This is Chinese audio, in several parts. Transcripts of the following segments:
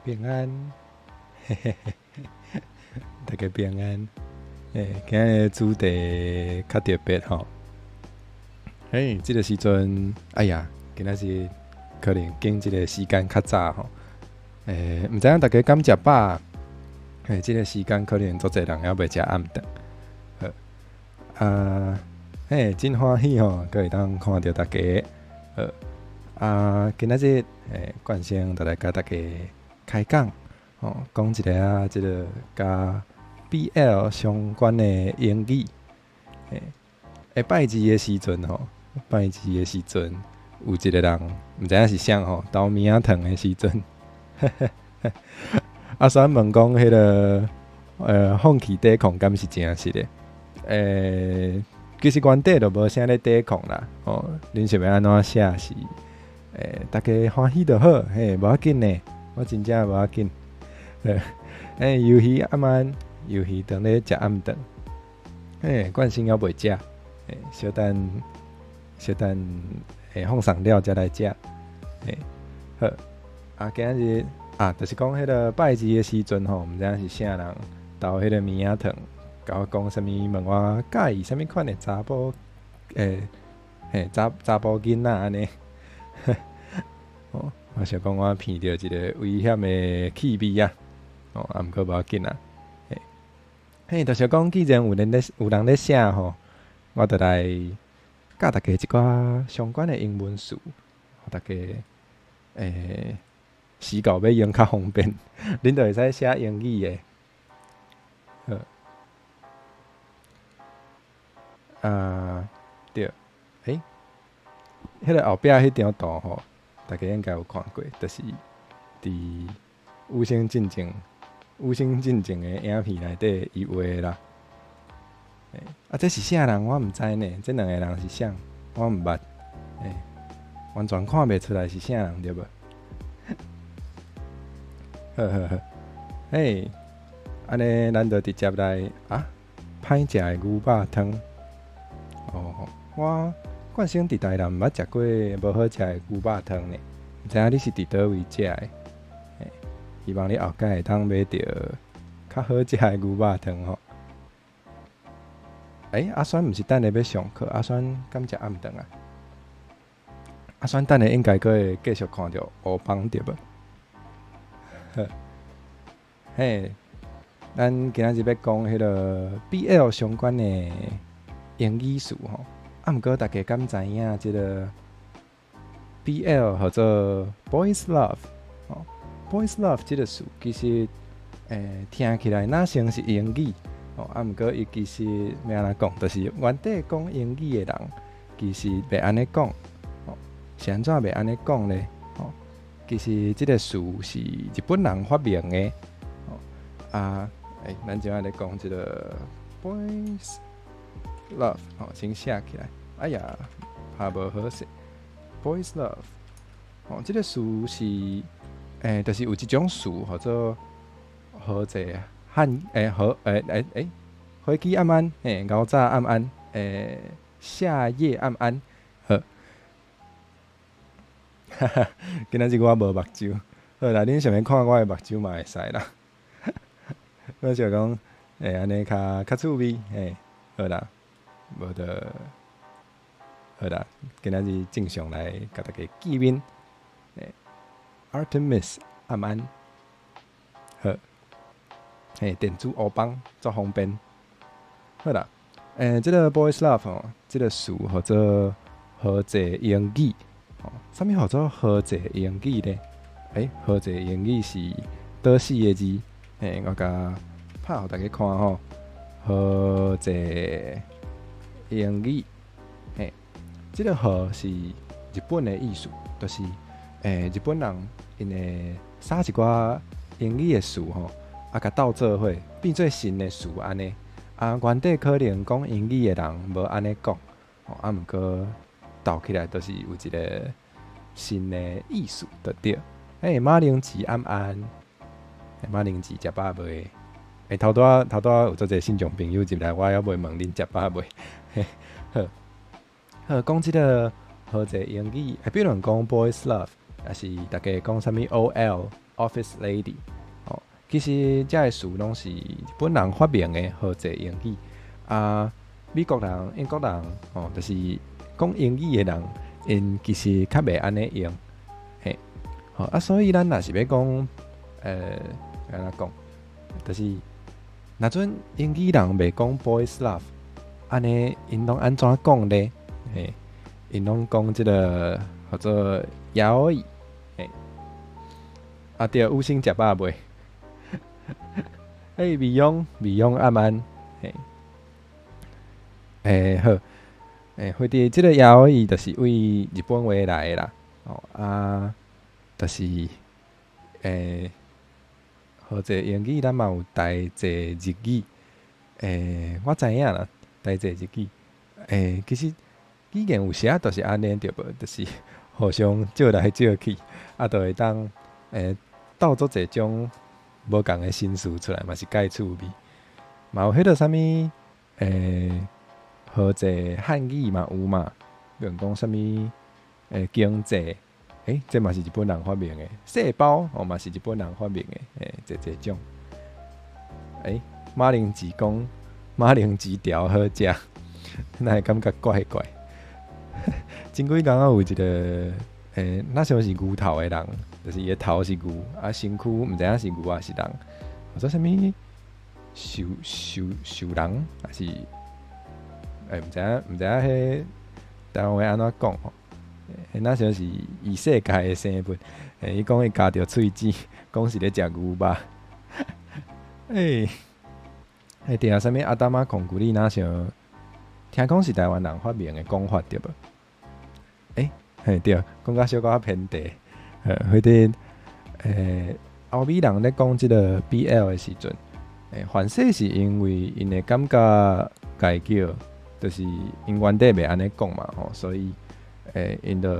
平安，嘿嘿嘿，大家平安。今日的主题较特别吼。这个时阵，哎呀，今仔日可能经这个时间较早吼。唔知影大家敢食饱？这个时间可能足侪人还未食暗顿。真欢喜吼，可以当看到大家。今仔日惯性就来甲大家开讲，讲一个即个甲 BL 相关的英语。拜二的时阵吼，有一个人毋知影是啥吼，豆面仔糖的时阵，阿酸问讲迄个放弃抵抗敢是真实的？其实原底就无啥咧抵抗啦。恁想要安怎写是？大家欢喜就好，无要紧呢，我真正无要紧。游戏暗暗，游戏当咧食暗顿，惯性还袂食，小等放松了才来食。好，今仔日就是讲迄个拜二的时阵吼，毋知影是啥人投迄个面仔糖，甲我讲啥物，问我介意啥物款的查甫，查甫囡仔安尼。我想讲我闻到一个危险的气味啊！毋过无要紧啊。就是讲，既然有人咧写吼，我就来教大家一寡相关的英文词，互大家死到要用较方便，恁就会使写英语的。对，迄个后壁迄张图吼。大家应该有看过，就是伫五星进前的影片内底伊画的啦。这是啥人我毋知呢？这两个人是啥？我毋捌。完全看袂出来是啥人对无？安尼咱就直接来歹食的牛肉汤。我惯性伫台南毋捌食过无好食的牛肉汤呢，毋知影你是伫倒位食的？希望你后摆会当买到较好食的牛肉汤吼。阿酸毋是等下要上课，阿酸敢食暗顿啊？阿酸等下应该会继续看到乌帮对无？咱今仔日要讲迄个 BL 相关的英语词吼。毋过大家敢知影即个 BL 或者 Boys Love？Boys Love 即个词其实听起来哪像是英语毋过伊其实要安怎讲，就是原底讲英语的人其实袂安尼讲。是安怎袂安尼讲呢？其实即个词是日本人发明的。咱即摆咧讲即个 Boys Love 先写起来。哎呀，拍无好势。Boys Love 即个词是就是有一种词或者好者火鸡暗暗牛早暗暗夏夜暗暗今仔日我无目睭，好啦，恁想要看我的目睭嘛会使啦。我想讲安尼较趣味好啦，无得。好啦，今仔日正常来甲大家见面。Artemis 暗暗，好，电子乌帮足方便。好啦，这个 Boys Love 这个词或者好者英语，啥物叫做好者英语呢？好者英语是倒四个字？我甲拍互大家看吼，好者英语。这个好是日本的意思，就是日本人因会撒一寡英语的词吼，甲斗做伙变做新的词安尼。原底可能讲英语的人无安尼讲，毋过斗起来都是有一个新的意思，就对。马铃薯暗暗，马铃薯食饱未？头拄有做者信众朋友入来，我还未问恁食饱未？讲即个好者英语，比如讲 Boys Love， 也是大家讲啥物 OL， office lady。哦，其实这个词拢是日本人发明的和济英语啊。美国人、英国人哦，就是讲英语的人，因其实较袂安尼用，嘿，好啊，所以咱若是要讲，安怎讲，就是若阵英语人袂讲 boys love， 安尼因拢安怎讲咧？嘿，因拢讲即个叫做摇椅，嘿，啊对，五星食饱未？嘿，美容阿曼，嘿。好，或者即个摇椅就是为日本话来的啦，哦啊，就是或者英语咱嘛有带者日语，我知影啦，带者日语，其实语言有时啊，就是安尼对无，就是互相借来借去，啊，就会当斗做一种无共的心事出来，嘛是介趣味，嘛有迄个啥物或者汉语嘛有嘛，比如讲啥物经济，这嘛是日本人发明的。细胞哦嘛是日本人发明的，这种。马铃薯讲马铃薯条好食，那会感觉怪怪。前几工有一个那时候是牛头的人，就是伊个头是牛，啊身躯毋知影是牛还是人，或者啥物兽人还是？毋知影迄台湾话安怎讲吼？那时候是异世界的生物，伊讲伊咬着喙齿，讲是咧食牛肉。对啊，啥物阿达玛孔古力那像，听讲是台湾人发明的讲法对无？对，讲甲小可偏题。或者欧美人咧讲即个 BL 的时阵，反说是因为因会感觉家叫。就是因原底袂安尼讲嘛吼，所以因就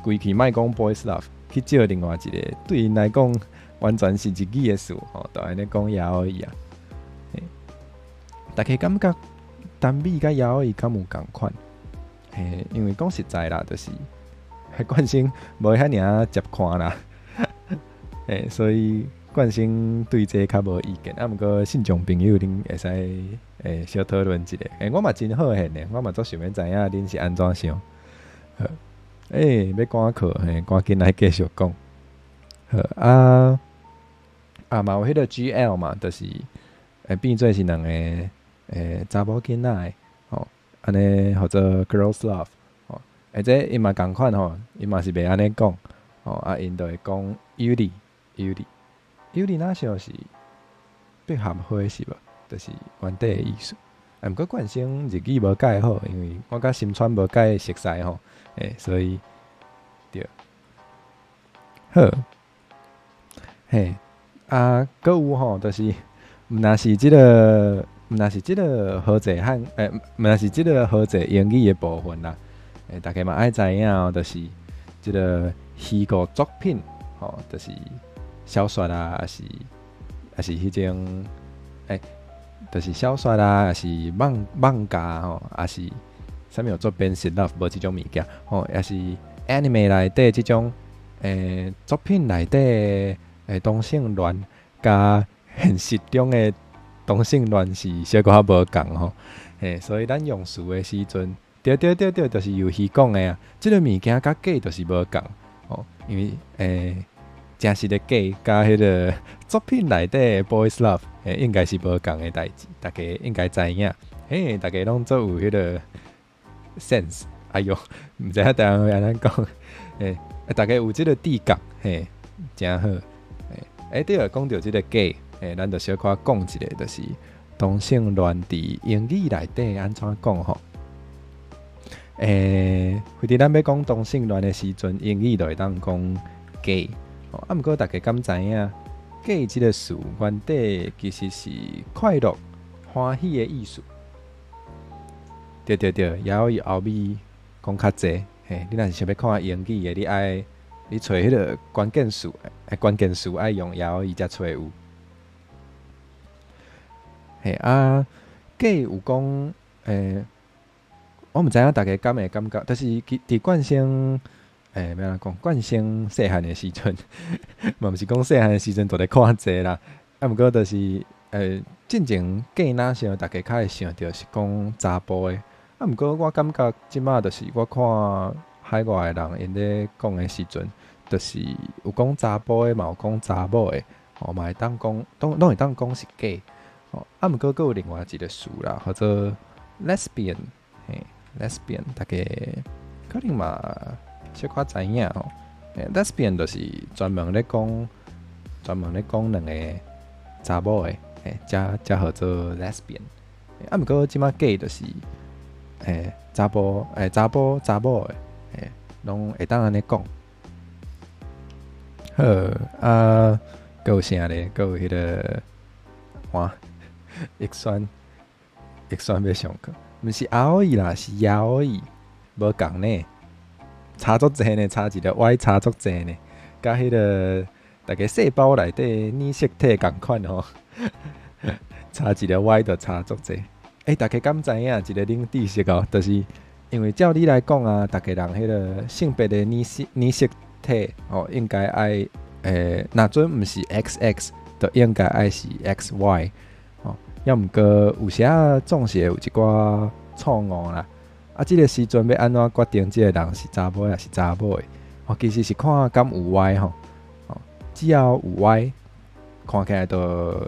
规气莫讲 boys love， 去借另外一个对因来讲完全是日语的词吼，就安尼讲也可以啊。大家感觉单美甲也可以敢有共款？因为讲实在啦，就是冠生无遐尔接看啦，所以冠生对这较无意见。啊，毋过信众朋友恁会使。小讨论一下，我嘛真好现呢，我嘛足想要知影恁是安怎想。好，要赶课，赶紧来继续讲。好嘛有迄个 GL 嘛，就是变做是两个查某囡仔的，吼，安尼或者 girls love， 吼，这因嘛共款吼，因嘛是袂安尼讲，吼，啊因就会讲 Yuri， 那像是百合花是无？就是原底的意思，毋过冠生日语无介好，因为我甲新川无介熟悉吼，所以对，好，搁有吼，就是毋若是即个好济汉，毋若是即个好济英语的部分啦，大家嘛爱知影，就是即个虚构作品，吼，就是小说啊，还是迄种，就是小说啦，也是漫画吼，也是啥物有做编辑 love 无即种物件吼，也是 anime 内底即种作品内底同性恋，甲现实中的同性恋是小可无共吼，所以咱用词的时阵，对，就是游戏讲的啊，即个物件甲假就是无共吼，因为真实的假甲迄个作品内底的 boys love。应该是无共的代志，大家应该知影。大家拢做有迄个 sense。哎哟，毋知影台湾话安怎讲？大家有即个知觉，真好。对了，讲到即个 gay，咱就小可讲一下，就是同性恋伫英语内底安怎讲吼？或者咱要讲同性恋的时阵，英语就会当讲 gay。毋过大家敢知影？gay 即个词原底其实是快乐、欢喜的意思。对，也有后面讲较济。你若是想要看英语的，你爱你找迄个关键词，关键词爱用也可以才找有。gay 有讲，我毋知影大家敢会感觉，但是伫冠生要安怎讲？惯性细汉的时阵，嘛毋是讲细汉的时阵都咧看这啦。啊，毋过就是进前计那时候，大家较会想到是讲查甫的。啊，毋过我感觉即马就是我看海外的人因咧讲的时阵，就是有讲查甫的，嘛有讲查某的，嘛会当讲，拢会当讲是 gay。啊，毋过佫有另外一个词啦，或者 lesbian， lesbian， 大家可能嘛小可知影吼。lesbian 就是专门咧讲两个查某的，才号做 lesbian。啊，毋过即马 gay 就是查甫的，拢会当安尼讲。好啊，佫有啥咧？佫有迄个哇，液酸要上课，毋是 ROE 啦，是 YAOE， 无共呢。差足济呢，差一个 Y 差足济呢，甲迄个大家细胞内底染色体共款吼，差一个 Y 就差足济。大家敢知影一个冷知识哦？就是因为照理来讲啊，大家人迄个性别的染色体应该爱若准毋是 XX， 就应该爱是 XY 要毋过有时啊，总是有一寡错误啦。啊，即个时阵要安怎决定即个人是查某还是查某的？其实是看敢有 Y 吼，只要有 Y， 看起来都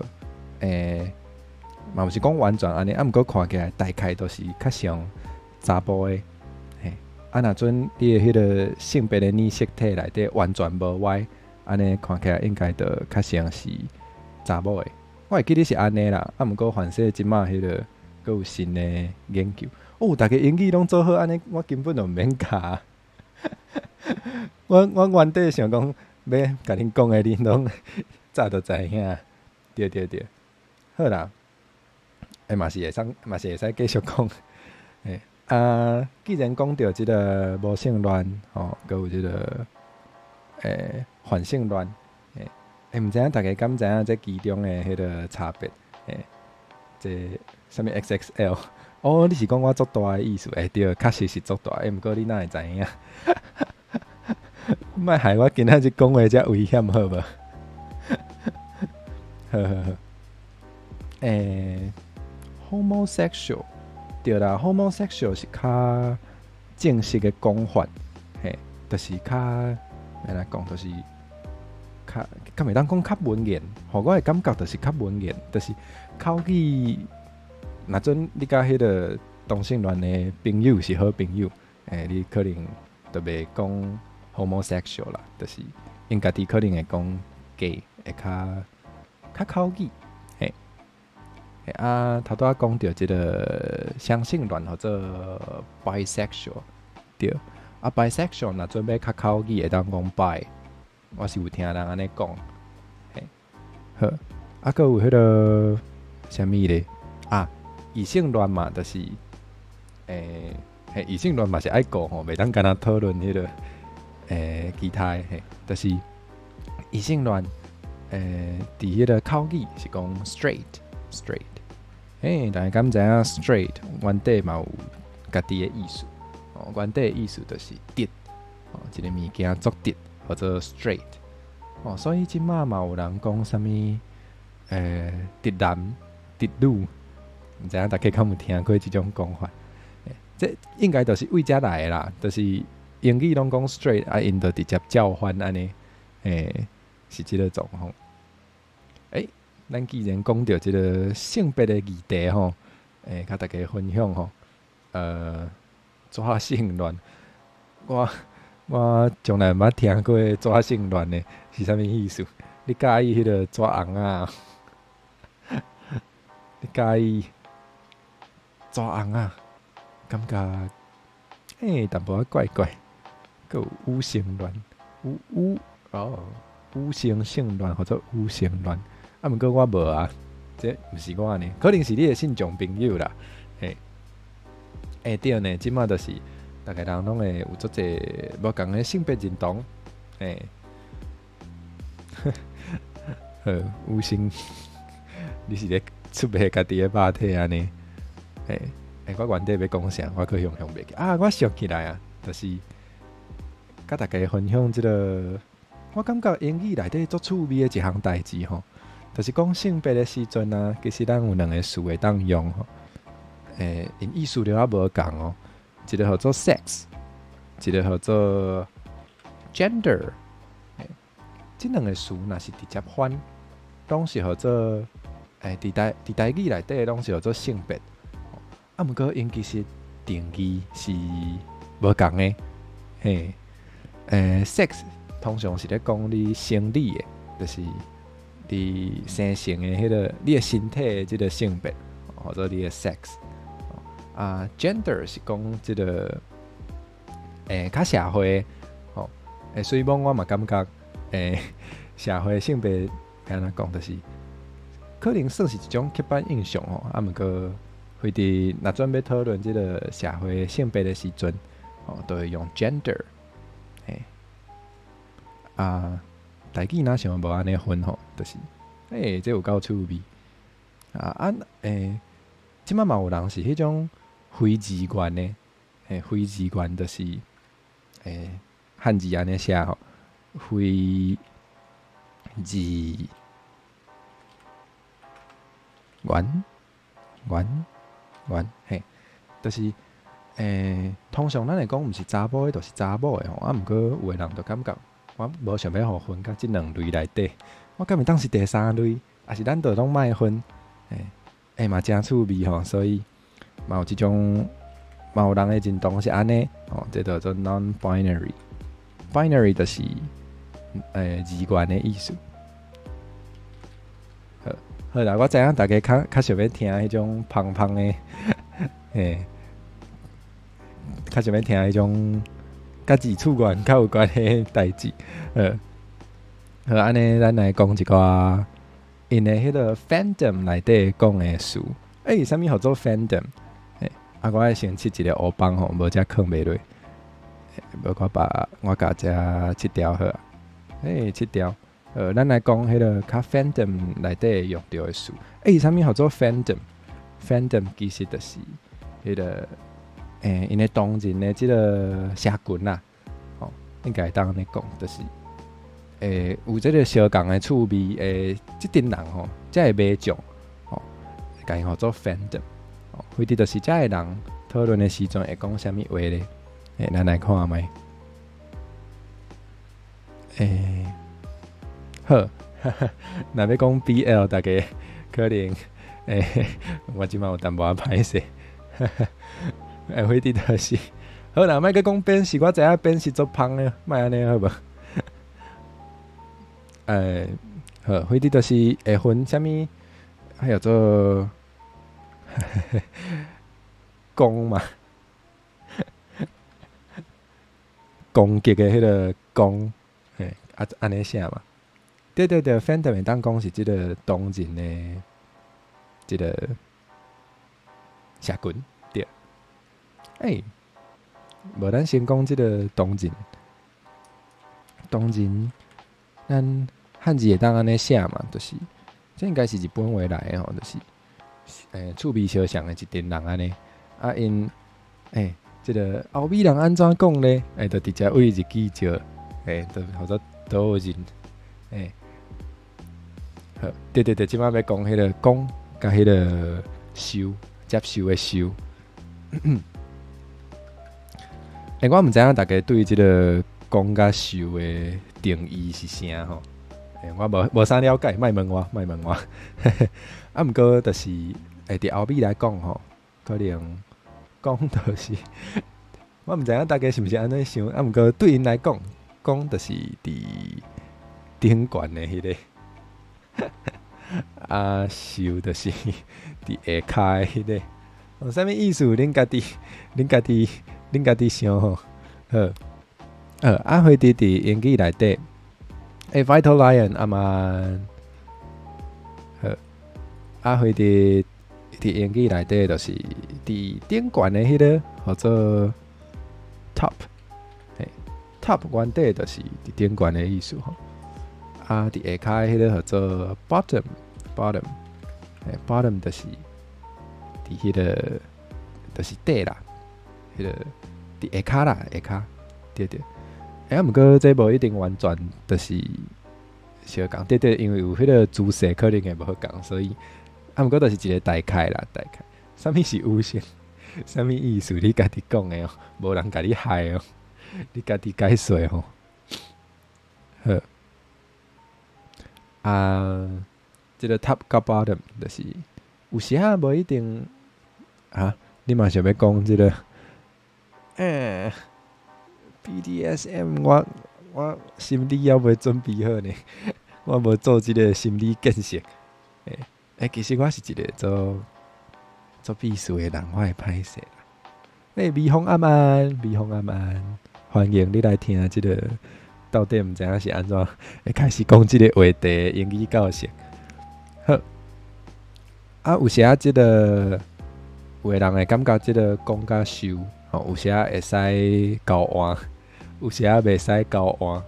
嘛毋是讲完全安尼，啊，毋过看起来大概都是较像查甫的。啊，若准你的迄个性别的染色体内底完全无 Y， 安尼看起来应该都较像是查某的。我会记得是安尼啦，啊，毋过反正即马迄个佫有新的研究。大家英语拢做好安尼，我根本就毋免教。我原底想讲要甲恁讲的，恁拢早就知影。对，好啦，嘛是会使继续讲。既然讲到即个无性恋，佮有即个泛性恋，毋知影大家敢知影这其中的迄个差别？这啥物 XXL？你是讲我足大的意思？对，确实是足大。毋过你哪会知影？莫害我今仔日讲话遮危险，好无？好。homosexual 对啦 ，homosexual 是较正式的讲法，就是较安怎讲，就是较袂当讲较文言，互我的感觉就是较文言，就是口语。若准你甲迄个同性恋的朋友是好朋友，你可能就袂讲 homosexual 啦，就是因家己可能会讲 gay， 会较口语。头拄仔讲到即个双性恋或者 bisexual， 对。bisexual 若准要较口语，会当讲 bi， 我是有听人安尼讲。好，佫有迄个啥物咧？异性恋嘛，就是异性恋嘛是爱讲吼，袂当干那讨论迄个其他的，就是异性恋伫迄个口语是讲 straight， 大家敢知影 straight 原底嘛有家己的意思，原底的意思就是直，一个物件作直或者 straight，所以即马嘛有人讲啥物直男直女。毋知影大家敢有听过即种讲法？这应该就是为遮来的啦，就是英语拢讲 straight， 因就直接叫翻安尼，是即个状况。咱既然讲到即个性别的议题吼，甲大家分享吼，抓性恋，我从来毋捌听过抓性恋的是啥物意思？你介意迄个抓红啊？你介意？抓红啊，感觉淡薄仔怪怪，佮有无性恋，无性性恋或者无性恋，毋过我无啊，这毋是我呢，可能是你的信众朋友啦，对呢，即马就是大家人拢会有足侪无共的性别认同，无性，你是咧出卖家己的肉体安尼？我原底要讲啥，我可想袂起。我想起来啊，就是甲大家分享即个，我感觉英语内底足趣味的一项代志吼，就是讲性别的时阵啊，其实咱有两个词会当用吼，因意思就还无共哦，一个叫做 sex， 一个叫做 gender， 即两个词若是直接翻，拢是叫做伫台语内底拢是叫做性别，啊，毋过因其实定义是无共的，嘿。sex 通常是咧讲你生理的，就是你生成的迄个你的身体的即个性别，或者你的 sex。啊 ，gender 是讲即个较社会，吼，所以讲我嘛感觉，社会性别安怎讲，就是可能算是一种刻板印象吼，啊，毋过会伫若准备讨论即个社会性别的时阵，都会用 gender。台语哪想无安尼分吼，就是这有够趣味即摆嘛有人是迄種非字元的，非字元就是漢字安尼寫吼，非字元嘿，就是通常咱會講毋是查某的，就是查某的吼，啊，毋過有個人就感覺。我無想要互分到即兩類內底，我敢會當是第三類，還是咱就攏莫分？嘛真趣味吼，所以嘛有即種，嘛有人的認同是安尼，這叫做 non-binary，binary 就是字元的意思。好啦，我知影大家較想要聽迄種芳芳的，較想要聽迄種。甲字次元較有關係代誌，好安尼，咱來講一個因的迄個 fandom 內底講的詞，啥物叫做 fandom？我愛先切一個烏幫吼，無才囥袂落，無我甲只切條好啊，切條，咱來講迄個較 fandom 內底用到的詞，啥物叫做 fandom？fandom 其實就是迄個。因的當人的即個社群啦，應該當安尼講，就是有即個相共的趣味即陣人吼，才會買獎，甲因叫做 fandom，非得就是遮個人討論的時陣會講啥物話咧？咱來看覓，好，若要講 BL， 大家可能我即擺有淡薄仔歹勢。非得就是好啦，莫閣講變是，我知影變是足芳的，莫安尼好無？好，非得就是會分啥物，還有做攻嘛，攻擊的迄個攻，安尼寫嘛？對 ，fandom 會當講是即個當人的即個社群。無咱先講即個當人，咱漢字會當安尼寫嘛，就是這應該是日本話來的吼，就是趣味相像的一群人安尼，因即個歐美人安怎講咧？就直接為日記招，就或者多人，好，對，即擺要講迄個講甲迄個收接受的收。我毋知影大家對即個講甲受的定義是啥吼？我無啥了解，莫問我。毋過就是佇歐美來講吼，可能講就是我毋知影大家是毋是安尼想，毋過對因來講，講就是佇頂懸的迄個，受就是佇下骹的迄個，啥物意思？恁家己想吼，非得佇英語內底，Vital Lion 嘛，非得佇英語內底，就是佇頂懸的迄個叫做 top，top 原底就是佇頂懸的意思吼，佇下骹的迄個叫做 bottom，bottom 就是佇迄個就是底啦。迄個佇下骹啦，下骹，對，毋过这无一定完全就是相共，对，因为有迄个姿势可能会无好共，所以毋过就是一个大概啦，大概。啥物是有性？啥物意思？你家己讲的哦，无人甲你害哦，你家己解说哦。好，即个 top 甲 bottom 就是有时啊无一定你嘛想要讲即个BDSM， 我心理还未准备好呢，我无做即个心理建设。其实我是一个做秘书的人，我会歹势啦。微风暗暗，微风暗暗，欢迎你来听即个。到底毋知影是安怎会开始讲即个话题英语教室。好，有时即个有的人会感觉即个讲甲羞，有时会使交换，有时袂使交换。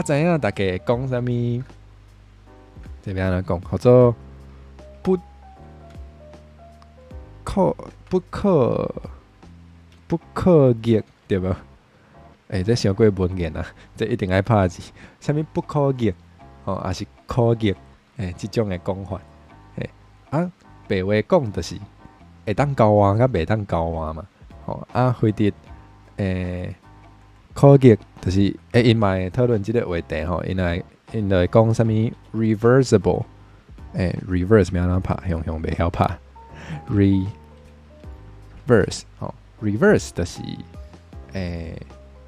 知影大家讲啥物？这边安怎讲？或者不可逆，对无？这伤过文言啊，这一定爱拍字。啥物不可逆，还是可逆？即种的讲法。白话讲就是会当交换，甲袂当交换嘛。回答可逆就是因嘛会讨论即个话题因来讲啥物 reversible。reverse 要安怎拍？向袂晓拍。reverse 就是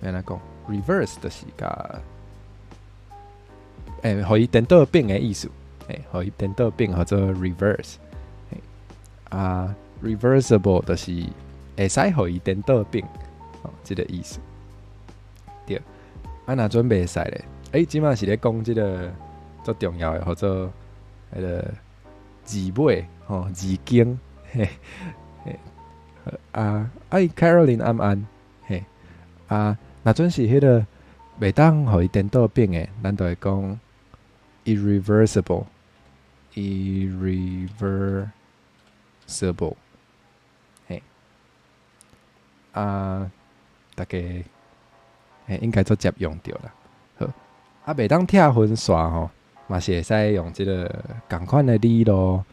安怎讲 ？reverse 就是甲互伊颠倒变的意思，互伊颠倒变或者 reverse，reversible 就是会使互伊颠倒变，即个意思。对，若准袂使咧，即马是咧讲即个最重要的，或者迄个字尾字经，Caroline 安安，若准是迄个袂当互伊颠倒变的，咱就会讲 irreversible， 大家应该做接用着啦。好，袂当拆婚纱嘛是会使用即个共款的理咯。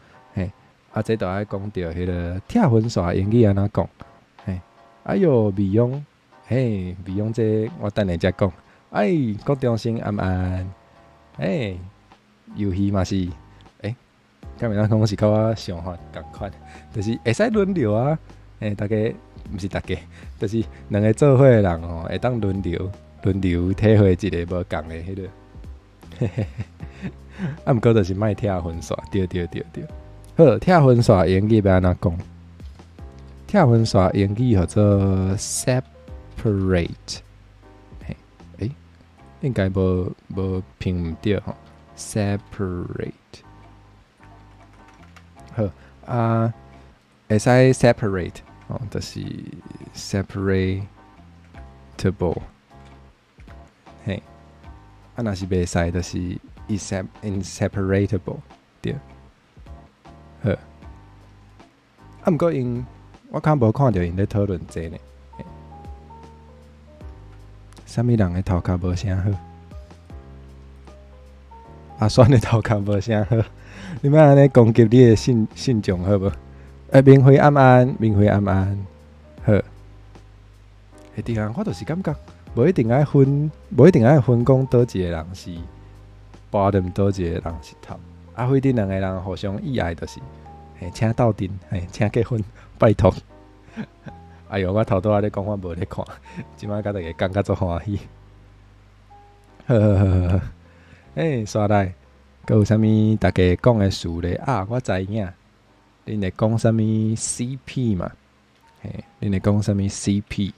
这就爱讲到迄个拆婚纱英语安怎讲？哎哟，美容。美容这我等下才讲。国中生安安，游戏嘛是，敢袂当讲是甲我想法共款，就是会使轮流啊。大家毋是大家，就是两个做伙的人会当轮流体会一个无共的迄个。毋过就是莫拆婚纱，对。好，拆婚纱英语要安怎讲？拆婚纱英语叫做 separate， 应该无拼唔对吼 ，separate。好会使 separate 就是 separatable， 若是袂使就是 inseparable， 对。好，毋过我较无看到因咧讨论这呢。啥物人的头壳无啥好？阿酸的头壳无啥好？你莫安尼攻击你的信众好无？明辉暗暗，好。第二，我就是感觉无一定爱分讲倒一个人是 bottom， 倒一个人是 top。非得两个人互相意爱，就是请斗阵，请结婚，拜托。哎哟，我头拄仔咧讲，我无咧看，即摆甲大家感觉足欢喜。好，刷来，佮有啥物大家讲的事咧？我知影，恁咧讲啥物 CP 嘛？恁咧讲啥物 CP？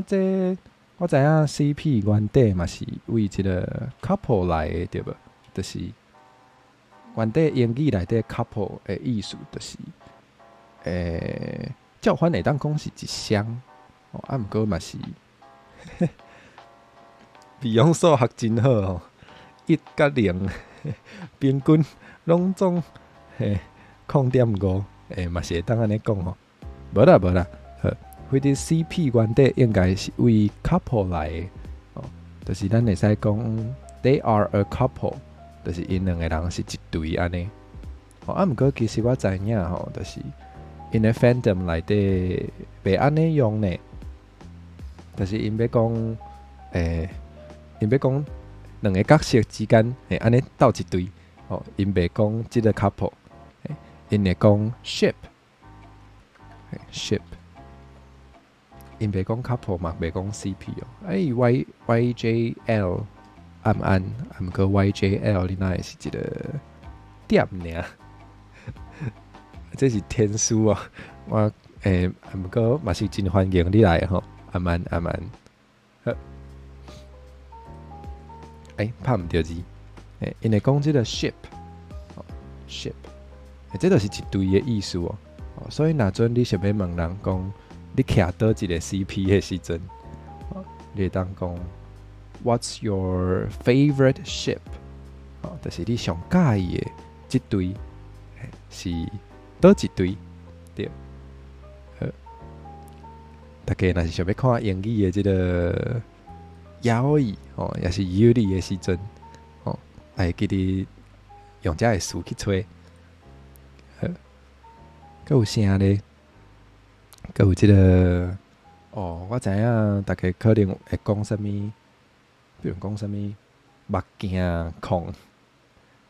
这我知影 CP 原底嘛是为一个 couple 来的，对无？就是原底英语内底 couple 的意思，就是照反会当讲是一双，毋过嘛是，比方数学真好1甲0，平均拢总0.5，嘛是会当安尼讲无啦，好，迄啲 CP 原底应该是为 couple 来的哦，就是咱会使讲 they are a couple， 就是因两个人是一对安尼。哦，毋过其实我知影吼，就是 in the fandom 内底袂安尼用呢，就是因要讲因要讲两个角色之间会安尼斗一对，哦，因袂讲即个 couple， 因会讲 ship， 因袂讲 couple 嘛，袂讲 CP 哦。YJL 暗，毋过 YJL 你那是一个点尔，这是天书哦。我毋过嘛是真欢迎你来吼，暗。拍毋着字，因会讲即个 ship， 这就是一对的意思哦。所以若阵你想要问人讲，你徛倒一个 CP 的时阵，你会当讲 What's your favorite ship？ 就是你上喜意的即对是倒一对，对。大家若是想要看英语的即个妖异哦，也是有理的时阵哦，会记得用这个词去吹。还有啥咧？还有即个哦，我知影大家可能会讲啥物，比如讲啥物目镜控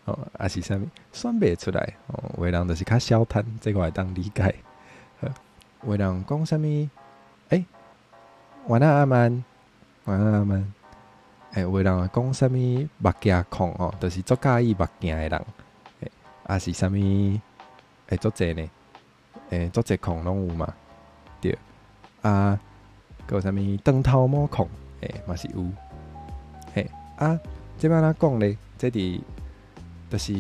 哦，还是啥物选袂出来哦。有的人就是较小摊，这个我会当理解。有的人讲啥物？晚安阿曼。有的人讲啥物目镜控哦，就是足介意目镜的人，还是啥物足济呢？足济控拢有嘛，对。还有啥物长头毛控，嘛是有。这摆哪讲咧？这伫就是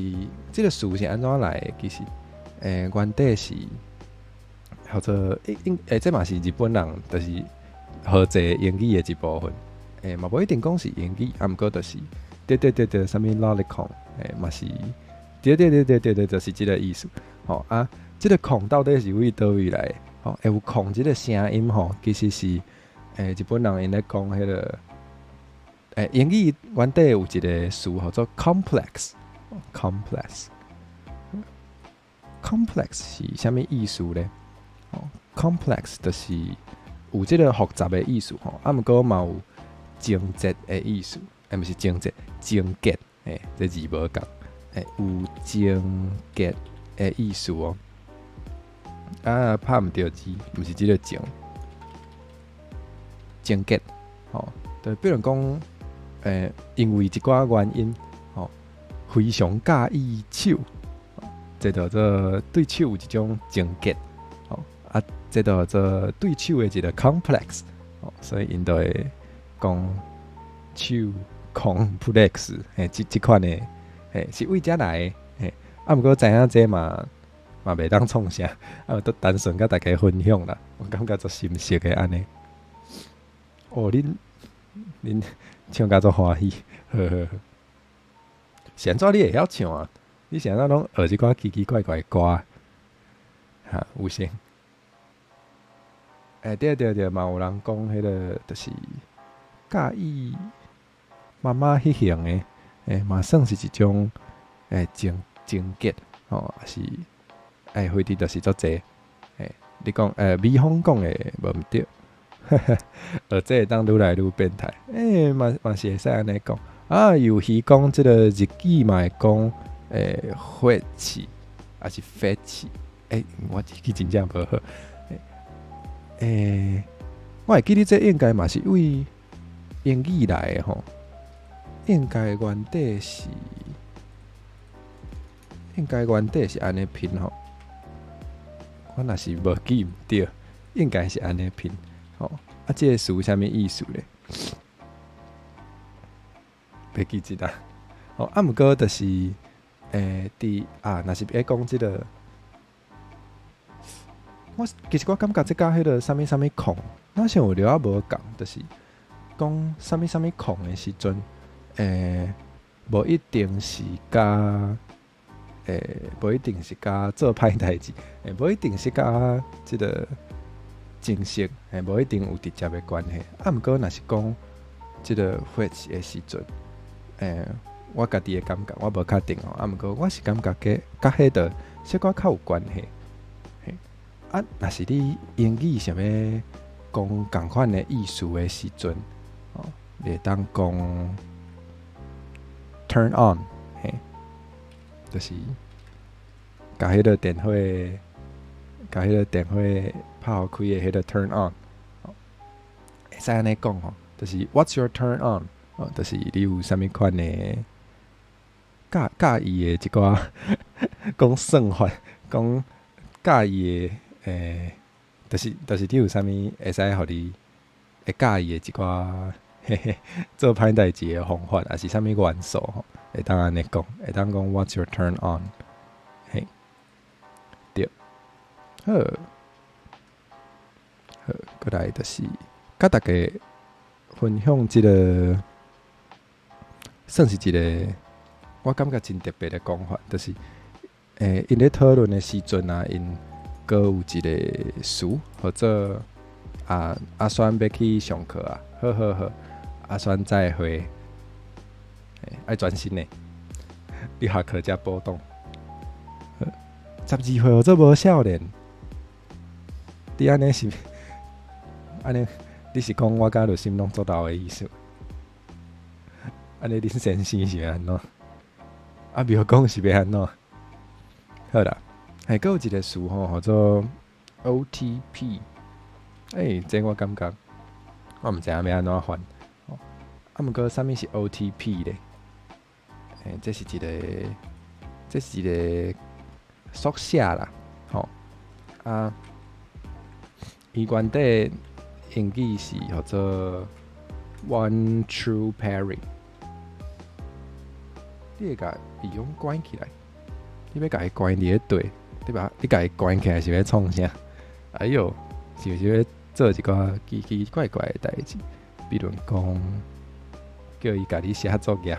这个词是安怎来的？其实，原底是叫做这嘛是日本人，就是学者英语的一部分。嘛无一定讲是英语，毋过就是对，啥物 lolicon， 嘛是对，就是即个意思。即个控到底是为倒位来的？会有控即个声音吼，其实是日本人因咧讲迄个英语原底有一个词叫做 complex 是啥物意思咧？complex 就是有即个复杂的意思吼，毋过嘛有精节的意思，毋是精节，精结，这字无共，有精结的意思哦。拍毋着字，毋是即个精结，就比如讲，因为一寡原因，非常介意手，这叫做对手有一种精结，这叫做对手的一个 complex，所以因就会讲手 complex， 即款的，是为遮来的，毋过知影这嘛袂当创啥，都单纯甲大家分享啦，我感觉足深色的安尼。哦，恁唱甲足欢喜，呵。现在你会晓唱啊？你现在拢学一寡奇奇怪怪的歌，有先。对，嘛有人讲迄个就是介意妈妈迄型的，嘛算是一种情结哦，是回伫就是足济，你讲美方讲的无毋对，而这会当愈来愈变态，嘛是会使安尼讲尤其讲即个日语嘛会讲血气，还是血气，我日语真正无好。我会记得这应该嘛是为英语来的吼，应该原底是安尼拼吼，我若是无记毋对，应该是安尼拼吼。这个词啥物意思咧？袂记即啦。毋过就是若是要讲即个。其实我感觉即甲迄个啥物控，那像有了无共，就是讲啥物控的时阵，无一定是甲做歹代志，无一定是甲即个正式，无一定有直接的关系。毋过若是讲即个 which 的时阵，我家己的感觉，我无确定哦。毋过我是感觉甲迄个小可较有关系。若是你英语想要讲共款的意思的时阵，你会当讲 turn on， 就是甲迄个电火泡开的迄个 turn on， 会使安尼讲吼，就是 What's your turn on？ 就是你有啥物款的介意的一寡讲算法，讲介意的就是你有啥物会使互你会介意的一寡做歹代志的方法，还是啥物元素吼，会当安尼讲，会当讲 What's your turn on？ 嘿，对，好，过来就是甲大家分享即个，算是一个我感觉真特别的讲法，就是因咧讨论的时阵啊，因阁有一个词，或者阿轩要去上课啊，好，阿轩再会，爱专心的，你下课才波动。12岁哦，这无少年，你安尼是安尼？你是讲我甲刘心拢做到的意思？安尼恁先生是要安怎？袂晓讲是要安怎？好啦，还有一个词吼，叫做 OTP。这我感觉我毋知影要安怎翻。毋过啥物是 OTP 咧？这是一个缩写啦，吼伊原底英语是叫做 One True Pairing。你会甲伊用关起来，你要甲伊关伫咧对，对吧？你甲伊关起来是要创啥？哎哟，是要做一个奇奇怪怪的代志，比如讲叫伊甲你写作业。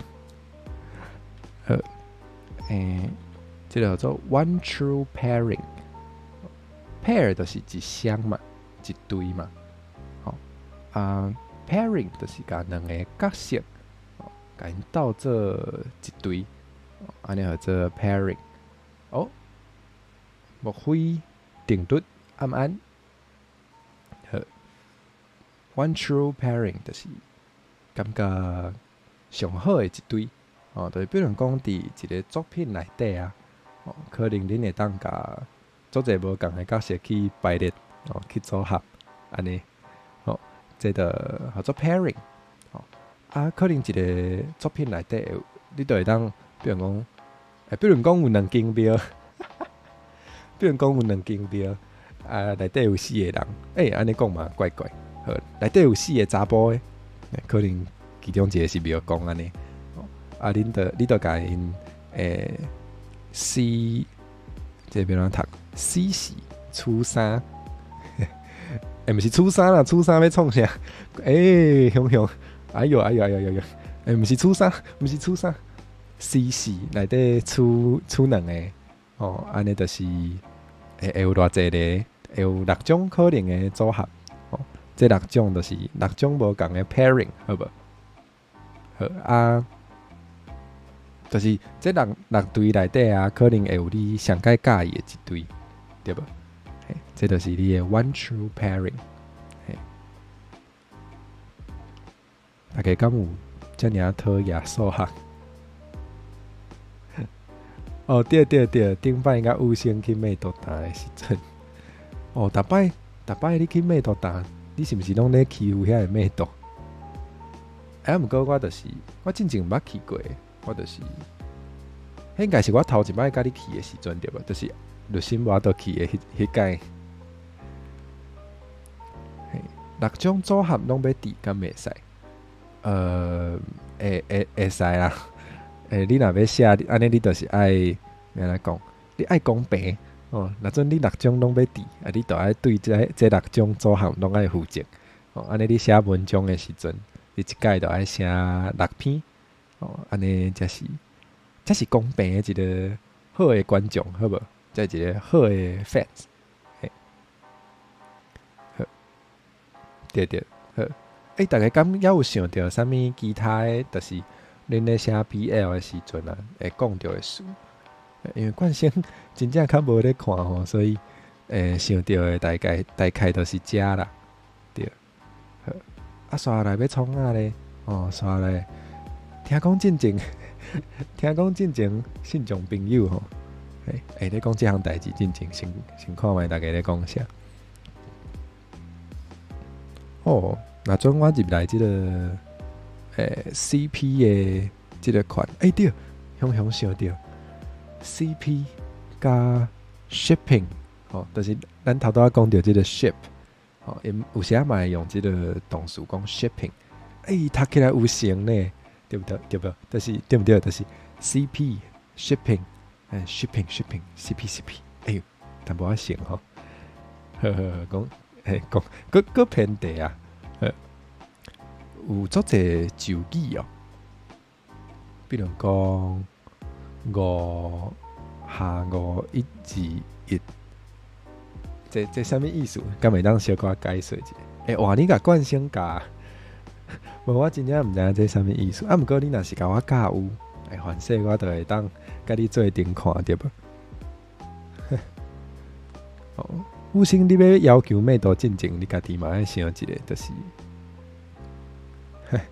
好，这个叫做 One True Pairing。pair 就是一双嘛，一对嘛。pairing 就是甲两个角色，甲因斗做一对，安尼叫做 pairing。莫非定律暗暗？好 ，One True Pairing 就是感觉上好的一对，就是比如讲伫一个作品内底啊，可能恁会当甲做者无共的角色去排列，去组合，安尼，这就叫做 pairing。可能一个作品内底，你就会当，比如讲，比如讲有两间庙，比如讲有两间庙，内底有4个人，安尼讲嘛怪怪。好，内底有4个查甫的，可能其中一个是庙公安尼。你就甲因C， 这边怎读 C 是初三，毋是初三啦，初三要创啥？熊，哎呦，毋是初三，C 是内底出两个，安尼就是会有偌济个，会有6种可能的组合，这6种就是6种无共的 pairing， 好无？好就是这6对内底啊，可能会有你上介介意的一对，对无？这就是你的 One True Pairing。大家敢有遮尔讨厌数学？对，顶摆甲有先去美图谈的时阵，逐摆你去美图谈，你是毋是拢咧欺负遐个美图？毋过我真正捌去过，我迄应该是我头一摆甲你去的时阵对无？就是律心我倒去的迄届。6种组合拢要抵，敢袂使？会使啦。你若要写，安尼你就是爱安怎讲？你爱公平若阵你6种拢要抵，你就爱对这6种组合拢爱负责。安尼你写文章的时阵，你一届就爱写6篇。安尼才是公平的一个好的观众，好无？才一个好的 fans。对对，好。大家敢还有想到啥物其他的，就是恁咧写 BL 的时阵啊，会讲到的事？因为冠星真正较无咧看吼，所以想到的大概都是遮啦，对。好，刷来要创啊咧，刷来听讲进前，听讲进前信众朋友吼，咧讲即项代志进前，先看卖大家咧讲啥。哦，那阵我入来即个CP 的即个款，对，想到 CP 加 shipping，就是咱头拄仔讲到即个 ship，因有时仔嘛会用即个动词讲 shipping，读起来有成呢，对不对？对不？就是对不对？就是 CP shipping，shipping CP，淡薄仔成吼，讲佫偏题啊，有足侪咒语哦，比如讲5下5 1 2 1，这啥物意思？敢会当小可解说一下？哇，你甲冠星教，无我真正毋知影这啥物意思。毋过你若是甲我教有，反正我就会当甲你做阵看对无？有时你要求妹多进前，你家己嘛爱想一个，就是，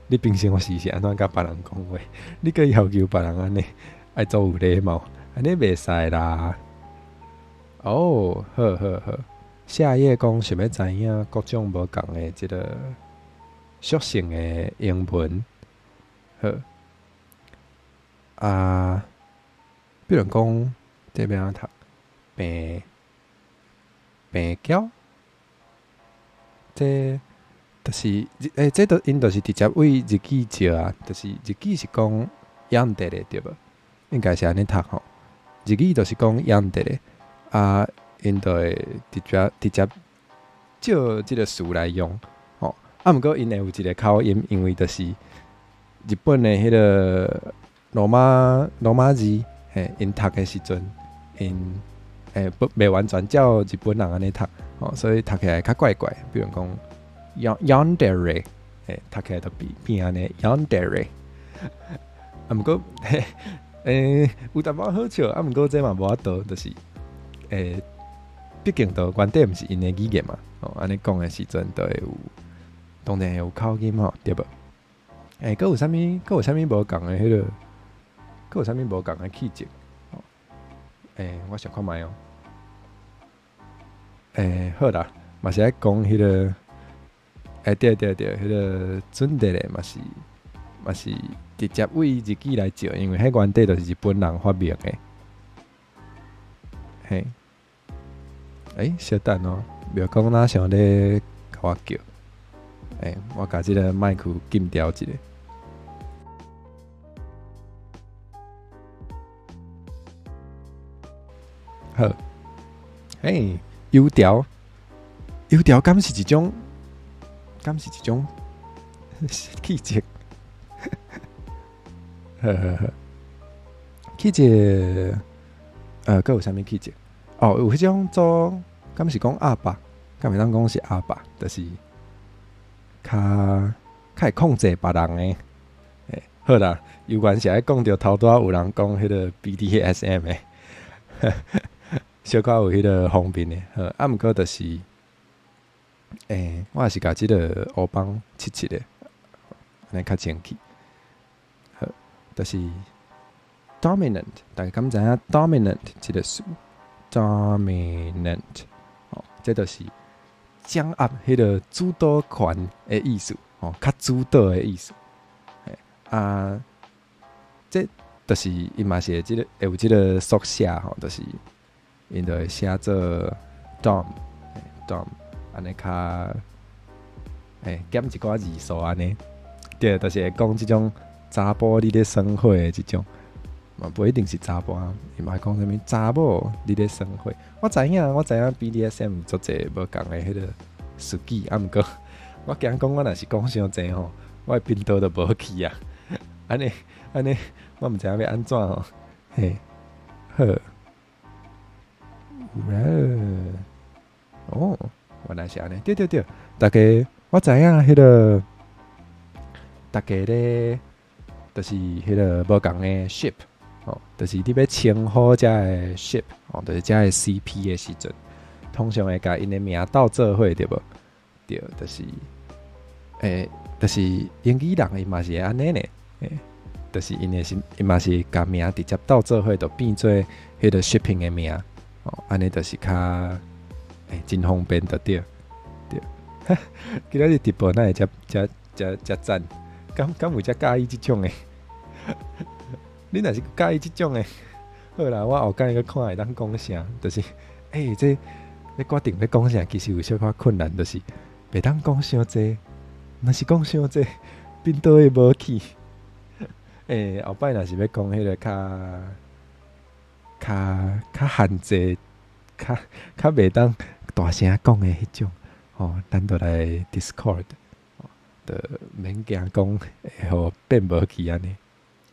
你平常时是安怎甲别人讲话？你个要求别人安尼，爱做有礼貌，安尼袂使啦。好，下页讲想要知影各种无共的即个属性的英文，好比如讲这边啊读病娇，这就是这都因就是直接为日语照啊，就是日语是讲养得的对无？应该是安尼读吼，日语就是讲养得的因就会直接照即个词来用吼。毋过因会有一个口音，因为就是日本的迄个罗马字，因读的时阵，因袂完全照日本人安尼读，所以读起来较怪怪。比如讲 yandere， 读起来就变安尼 yandere。毋过有淡薄好笑，毋过这嘛无法度，就是毕竟都原底毋是因的语言嘛，安尼讲的时阵都会有，当然会有口音吼，对无？佫有啥物无共的迄个，佫有啥物无共的气质？我想看卖哦。好啦，嘛是爱讲迄个，对，迄个准的咧，嘛是直接为日语来照，因为迄原底就是日本人发明的。小等哦，袂讲哪想咧甲我叫，我甲即个麦克禁掉一下。好，油条敢是一种气质，气质，佫有啥物气质？有迄种做，敢是讲阿爸，敢袂当讲是阿爸，就是较会控制别人的。好啦，有关是爱讲到头拄仔有人讲迄个 BDSM 的。小可有迄个方便的，毋过就是，我也是甲即个乌邦切的，安尼较正气。好，就是 dominant， 大家敢知影 dominant 即个词 ？dominant， 这就是掌握迄个主导权的意思，较主导的意思。这就是伊嘛是会有即个缩写吼，就是因就会写做 dom， 安尼较减一寡字数安尼，对，就是会讲即种查甫你咧生活的即种，嘛不一定是查甫，伊嘛会讲啥物查某你咧生活。我知影 BDSM 有足侪无共的迄个词语，毋过我惊讲我若是讲伤济吼，我的频道就无去啊，安尼。我毋知影要安怎吼，好，原来是安尼，对，大家我知影迄个大家咧，就是迄个无共的 ship 哦，就是你要称呼遮的 ship 哦，就是遮的 CP 的时阵，通常会甲因的名斗做伙对无？对，就是就是英语人伊嘛是安尼呢，就是因的是伊嘛是甲名直接斗做伙，就变做迄个 shipping 的名哦，安尼就是较真方便就对。今仔日直播哪会遮赞？敢有遮介意即种诶？你若是介意即种诶，好啦，我后摆个看会当讲啥，就是这你决定要讲啥，其实有小可困难，就是袂当讲伤济。若是讲伤济，变倒会无去。后摆若是要讲迄个较限制，较袂当大声讲诶迄种。咱就来 Discord， 就免惊讲会互变无去安尼。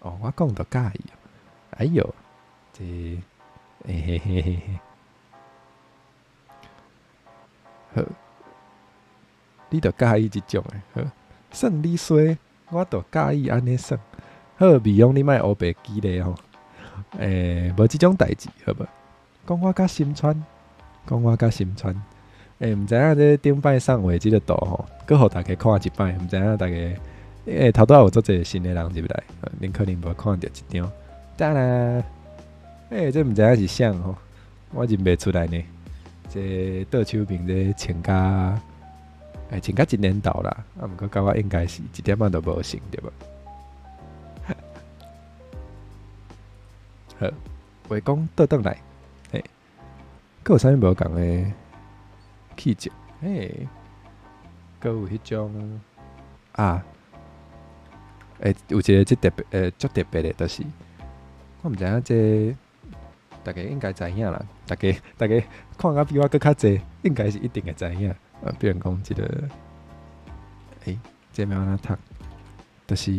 我讲就介意。哎哟，这嘿嘿嘿嘿。好，你就介意即种诶。好，算你衰，我就介意安尼算。好，美容你莫黑白记咧吼。无即种代志，好无？讲我甲心川，毋知影这顶摆送话即个图吼，搁互大家看一摆，毋知影大家头拄仔有做侪新诶人入来，恁可能无看到一张。当然，这毋知影是啥吼，我认袂出来呢。这倒手边这穿甲一年头啦，毋过甲我应该是一点仔都无像对无？好，话讲倒转来，搁有啥物无共诶？气质，搁有迄种有一个即特别足特别的，就是我毋知影这大家应该知影啦。大家看甲比我搁较济，应该是一定会知影。比如讲即个，这要安怎读？就是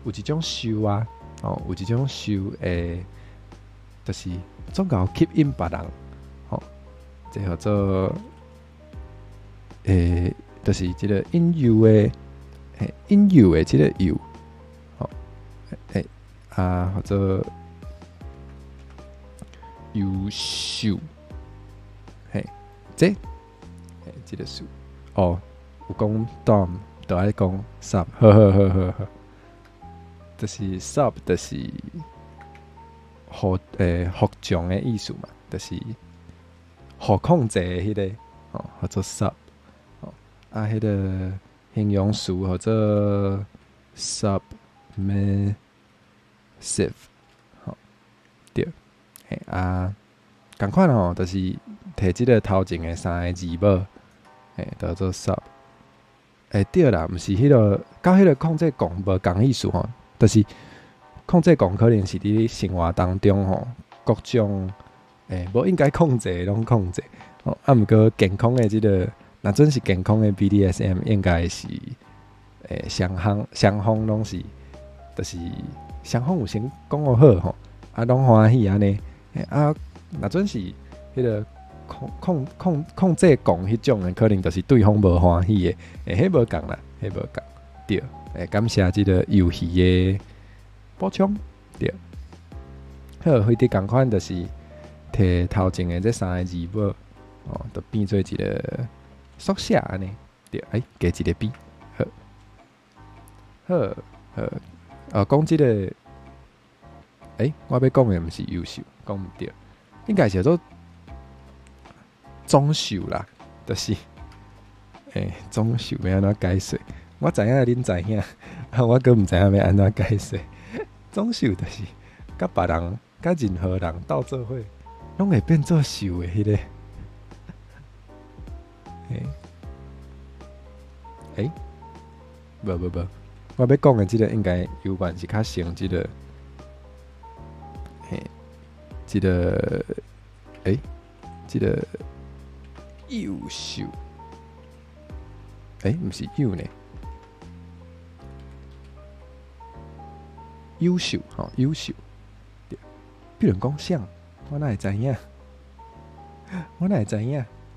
有一种show啊，有一种show就是总共吸引别人，这叫做。就是即个引诱的，即个诱，或者优秀，即个数，有讲 dom， 就爱讲 sub， 好，就是 sub， 就是服从的意思嘛，就是互控制的迄个，叫做 sub。迄个形容词或者 submissive， 对，共款吼，就是摕即个头前的三个字母，叫做 sub。对啦，毋是迄个，甲迄个控制狂无共意思吼，就是控制狂可能是伫生活当中吼，各种无应该控制的拢控制，毋过健康的即个。若准是健康的 BDSM， 应该是双方拢是，就是双方有先讲好吼，拢欢喜安尼。若准是迄个控制讲迄种的，可能就是对方无欢喜的，迄无共啦，迄无共。对，感谢即个游戏的补充。对，好，迄啲共款就是摕头前的这三个字母，就变做一个。缩写安尼，对，加一个 B， 好，讲即个，我要讲的毋是优秀，讲毋对，应该是叫做中秀啦，就是，中秀要安怎解释？我知影恁知影，我阁毋知影要安怎解释。中秀就是甲别人、甲任何人斗做伙，拢会变做秀的迄个。无，我要讲的即个应该有关是较像即个，即个，即个优秀，毋是优呢，优秀，优秀，对，比如讲啥，我哪会知影？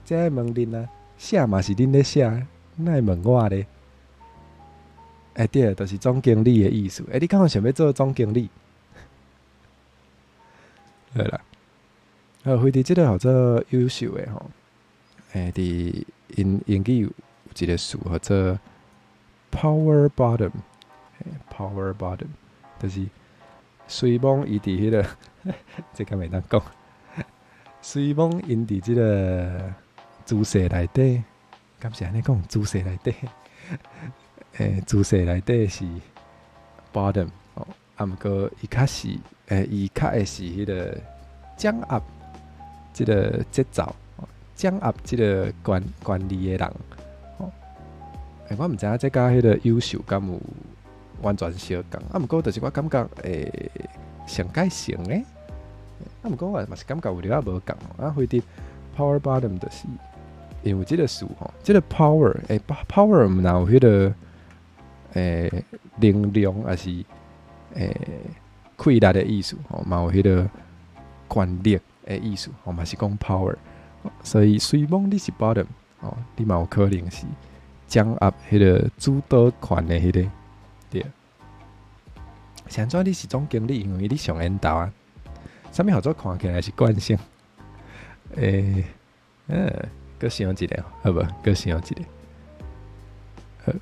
这问恁啊，写嘛是恁咧写，那会问我咧？对，就是总经理的意思。你敢有想要做总经理？好啦，非伫即个号做优秀的吼，伫英语有一个词叫做 power bottom，power bottom， 就是随梦伊伫迄个，这敢袂当讲，随梦因伫即个姿势内底，敢是安尼讲？姿势内底，姿势内底是 bottom 哦，毋过伊较是，伊较会是迄个掌握即个节奏，掌握即个管理的人。我毋知影这甲迄个优秀敢有完全相共，毋过就是我感觉上介成诶。毋过我嘛是感觉有了无共，非得 power bottom 就是因为即个词吼，即个 power 毋若有迄个能量，还是气力的意思吼，嘛有迄个权力的意思吼，嘛是讲 power， 所以随梦你是 bottom 哦，你嘛有可能是掌握迄个主导权的迄个，对。现在你是总经理，因为你上缘投啊，啥物合作看起来是惯性。搁想一个，好无？搁想一个，好，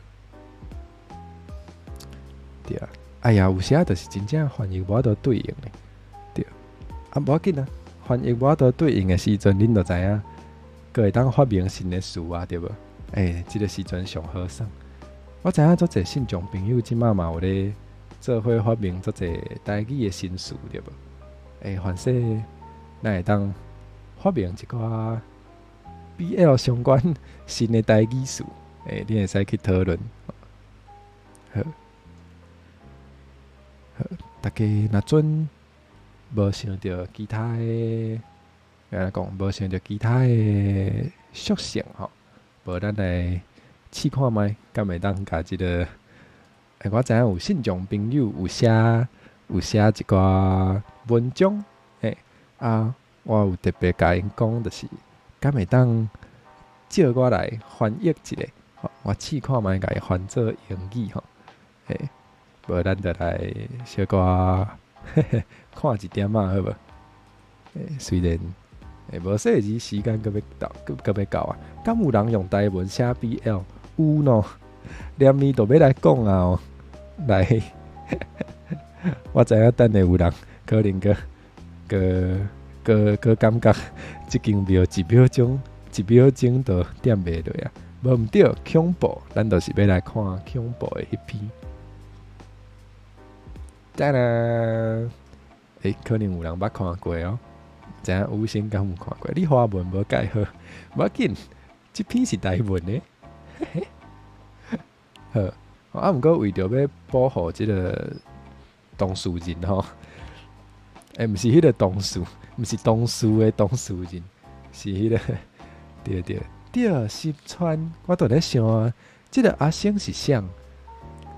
对啊。哎呀，有时就是真正翻译无法度对应的，对。无要紧啊，翻译无法度对应的时阵，恁就知影，搁会当发明新的词啊，对无？即个时阵上好耍。我知影足侪信众朋友即马嘛有咧做伙发明足侪台语的新词，对无？凡说咱会当发明一寡 BL 相关新的台语词，你会使去讨论。好，大家若准无想到其他的，安讲无想到其他的属性吼，无咱来试看觅，敢会当甲即个？我知影有信众朋友有写一寡文章，我有特别甲因讲，就是敢会当借我来翻译一下，我试看觅甲伊翻做英语吼，无咱就来小可看一点仔好无？虽然无说时时间搁要到啊，敢有人用台文写 BL？ 有喏，连咪都要来讲啊哦，来，我知影等下有人可能个感觉即间庙一秒钟都点袂落啊，无毋对，恐怖，咱就是要来看恐怖的迄篇。当然，可能有人捌看过哦，知影有先敢有看过？你华文无介好，无要紧，即篇是台文的。好，毋过为着要保护即个当事人吼，毋是迄个当事，毋是当事的当事人，是迄个对，石川，我都咧想啊，即个阿星是啥？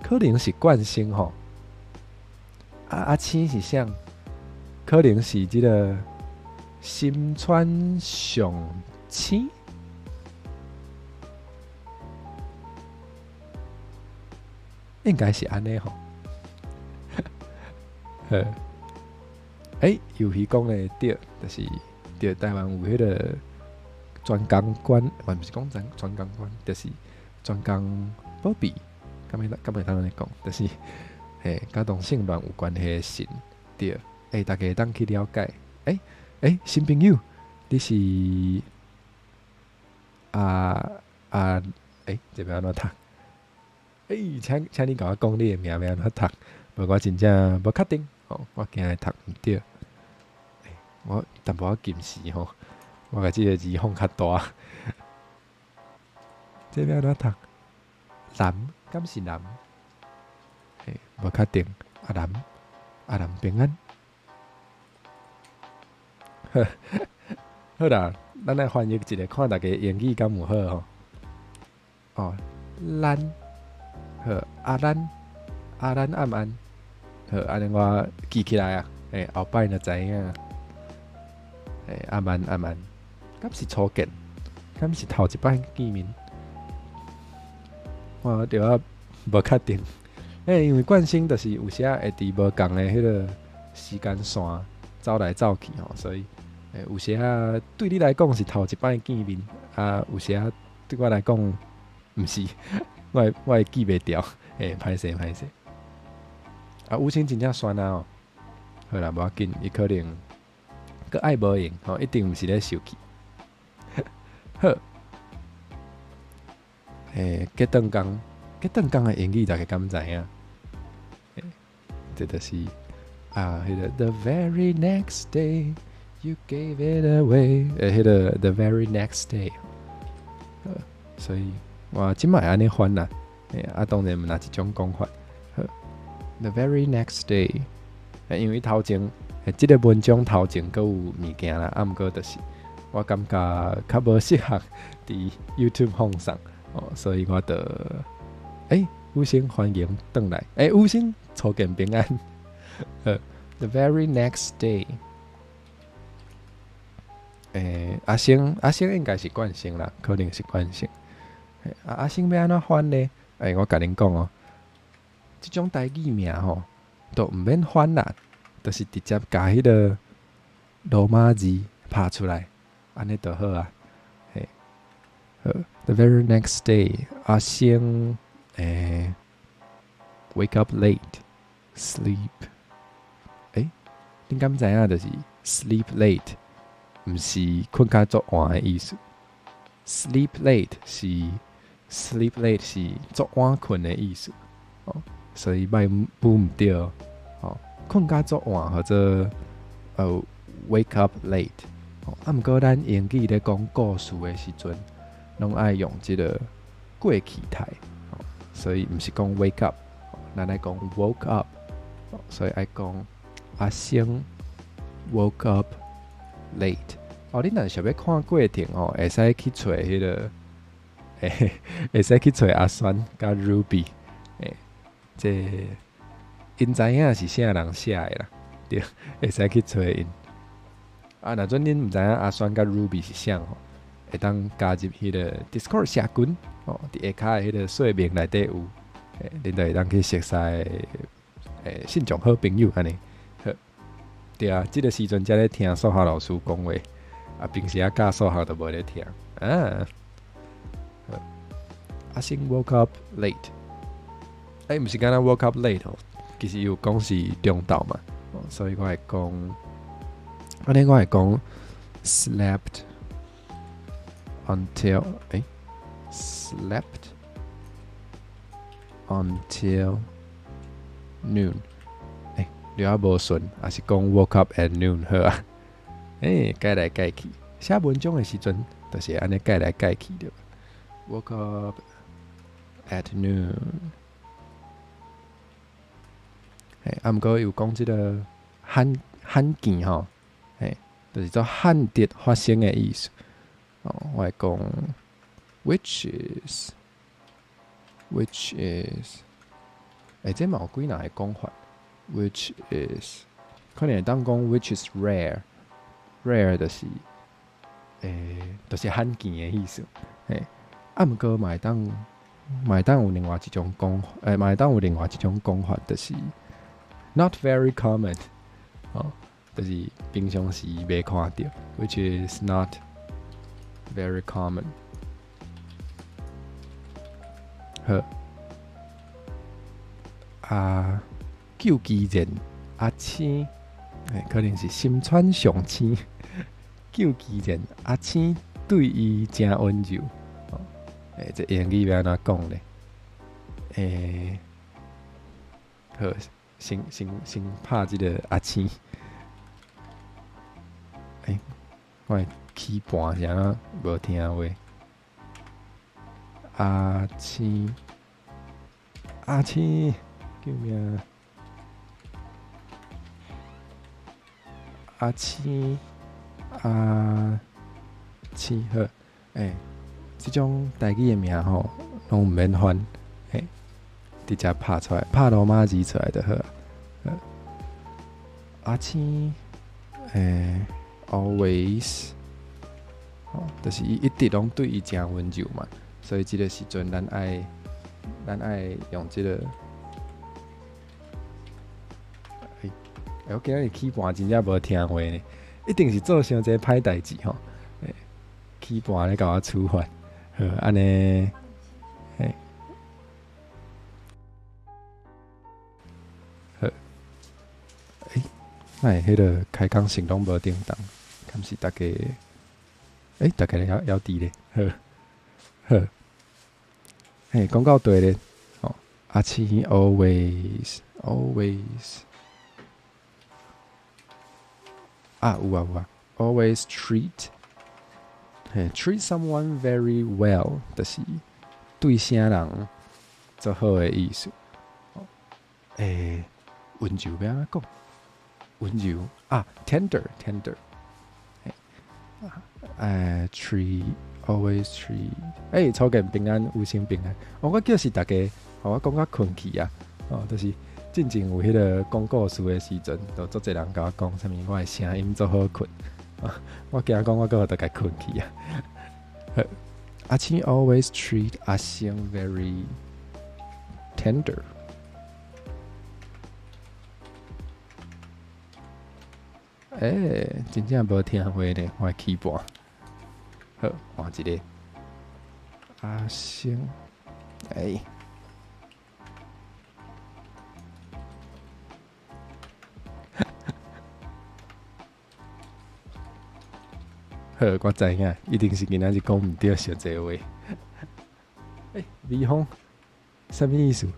可能是冠星吼，阿青是啥？可能是即个新川上青。应该是安尼吼，游戏讲的对，就是对台湾有迄个专工官，毋是讲专工官，就是专工保庇，敢会当安尼讲，就是甲同性恋有关系的神，对，大家当去了解，新朋友，你是这边安怎读？请你甲我讲你的名要安怎读，无我真正无确定，我惊会读毋对。我淡薄仔近视吼，我甲即个字放较大。这要安怎读？蓝，敢是蓝？无确定。阿蓝平安。好啦，咱来翻译一个，看大家英语敢有好吼。蓝。好，阿兰安安，好，安尼我记起来啊，后摆就知影。阿曼，敢是初见，敢是头一摆见面。我就要无确定。因为惯性就是有时会伫无共的迄个时间线走来走去吼，所以有时对你来讲是头一摆见面，有时对我来讲毋是，我会记袂掉，歹势。吴星真正酸哦，好啦，无要紧，伊可能佮爱无用吼，一定毋是咧生气。好，结顿工的英语大家敢知影？这就是迄个 The very next day you gave it away，迄个 The very next day，所以我即摆安尼翻啦，当然毋哪一种讲法。The very next day，因为头前即个文章头前佫有物件啦，毋过就是我感觉较无适合伫 YouTube 放送，所以我就吴星欢迎转来，吴星初见平安。The very next day， 阿星应该是惯性啦，可能是惯性。阿星要安怎翻呢？我甲恁讲哦，即种台语名吼，都毋免翻啦，就是直接甲迄个罗马字拍出来，安尼就好啊。The very next day， 阿星wake up late sleep， 恁敢知影就是 sleep late， 毋是困较足晚的意思。sleep late 是足晚困的意思，所以莫补毋对哦。困较足晚或者wake up late，毋过咱英语咧讲故事的时阵，拢爱用即个过去态，所以毋是讲 wake up， 咱爱讲 woke up， 所以爱讲阿星 woke up late。你若想要看过程会使去找迄个，会使去找阿酸甲 Ruby， 这因知影是啥人写的啦，对，会使去找因。若准恁毋知影阿酸甲 Ruby 是啥会当加入迄个 Discord 社群，伫下骹迄个说明内底有，恁就会当去熟悉信众好朋友安尼。对啊，即个时阵才咧听数学老师讲话，平时教数学都无咧听。阿星 woke up late， 毋是敢若 woke up late 其实有讲是中昼嘛，所以我会讲，安尼我会讲 slept until slept until noon。了啊无顺，还是讲 woke up at noon 好啊？改来改去，写文章的时阵，就是安尼改来改去的。woke up at noon， 毋过有讲即个罕见吼，就是做罕得发生的意思。我会讲 which is， 这嘛有几若个讲法。which is 可能会当讲 which is rare 就是就是罕见的意思。毋过嘛会当有另外一种讲法，嘛会当有另外一种讲法，就是 not very common， 就是平常时袂看到 ，which is not very common。好，救机人阿青，可能是心川上青。救机人阿青对伊真温柔。这英语要安怎讲呢？好，先拍这个阿青。我的起盘是安怎无听话？阿青，救命！阿青，好，这种台语的名吼，拢毋免翻，直接拍出来，拍罗马字出来就好。阿青，always，就是伊一直拢对伊真温柔嘛，所以这个时阵咱爱咱爱用这个。我今日起盘真正无听话呢，一定是做伤济歹代志吼。起盘咧，甲我处罚，好安尼，嘿，好，迄个开讲行动无叮当，敢是大家，大家要伫咧，好，讲到对咧，哦，阿青 always。有啊 ，always treat someone very well， 就是对啥人做好的意思。温柔要安怎讲？温柔tender， treat always treat， 操见平安，有生平安。我叫是大家，我讲较困去啊，就是进前有迄个讲故事的时阵，就足侪人甲我讲，啥物我的声音足好困。我惊讲我搁大概困去啊。阿青 always treat 阿星 very tender。真正无听话呢，我起盘。好，换一个阿星，好，我知影，一定是今仔日讲毋对伤济话。微风，啥物意思？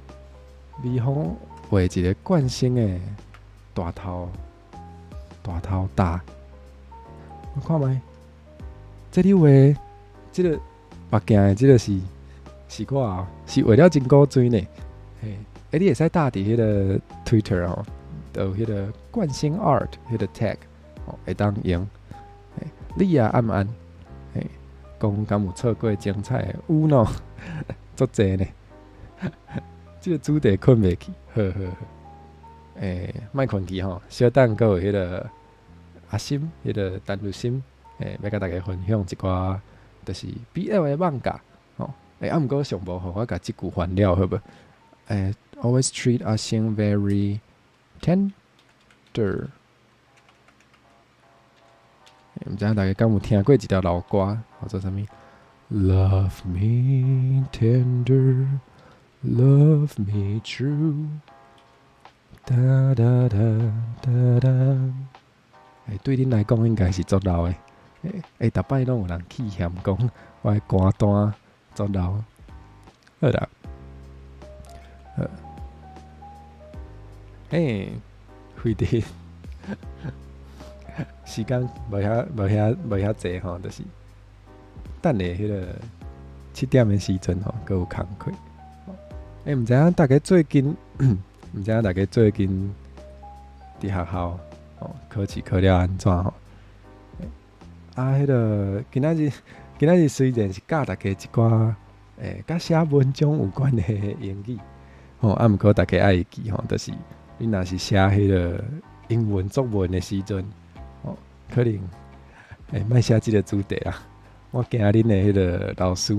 微风画一个惯性的大头大，我看觅，这里画，这个目镜的这个是我啊，是为了真古锥呢。你会使打伫迄个 Twitter 哦，有迄个惯性 Art 迄个 tag 会当用。你安毋安？讲敢有错过精彩的？有喏，足济呢。这个主题困袂去，好。莫困去吼，小等阁有迄个阿心，迄个陈如心，要甲大家分享一寡，就是 BL 的漫画。毋过上无互我甲即句还了，好无？Always treat 阿心 very tender。毋知影大家敢有听过一条老歌，叫做啥物 ？Love me tender, love me true， 哒哒哒哒哒。对恁来讲应该是足老的。逐摆拢有人气嫌讲我的歌单足老。好啦，非得。时间无遐济吼，就是等下迄个7点的时阵吼，阁有工课。毋知影大家最近，伫学校考试考了安怎吼？迄个今仔日虽然是教大家一寡甲写文章有关的英语，毋过大家爱会记吼，就是你若是写迄个英文作文的时阵。可能莫写即个主题啦，我惊恁的迄个老师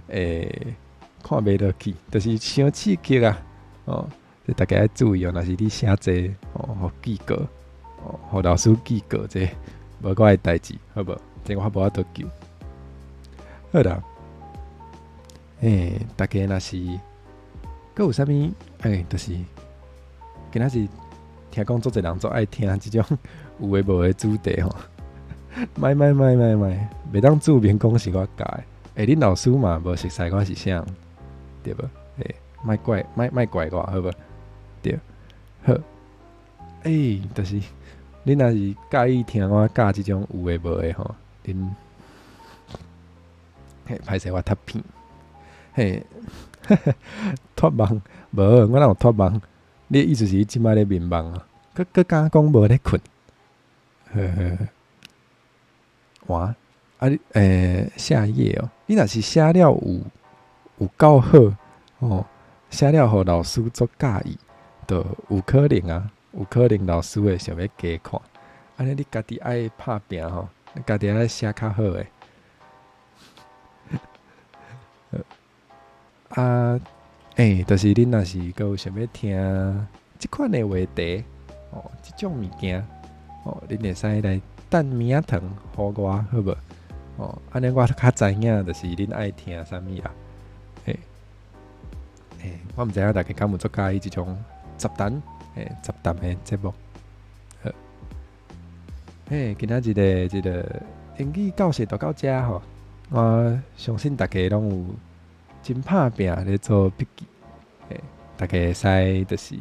看袂落去，就是伤刺激啊！大家要注意哦，若是你写这互记过互老师记过这无我的代志，好无？这我无法度救。好啦，大家若是阁有啥物就是今仔日听讲足侪人足爱听即种。有诶无诶主题吼，卖，袂当注明讲是我教诶。恁老师嘛无熟悉我是啥，对无？莫怪我，好无？对，好。就是恁若是介意听我教即种有诶无诶吼，恁歹势我太偏。托梦无，我哪有托梦？你意思是即摆咧眠梦啊？佮敢讲无咧困？哇！写页哦，你若是写了有够好写了互老师做介意，就有可能啊，有可能老师会想要加看。安尼你家己爱拍拼吼，你家己爱写较好诶。就是恁若是阁有想要听即款的话题即种物件恁会使来等明仔堂互我，好无？安尼我较知影，就是恁爱听啥物啦。我毋知影大家敢有足介意即种杂谈的节目。好，今仔日的即个英语教室就到遮吼。我相信大家拢有真拍拼咧做笔记，大家会使就是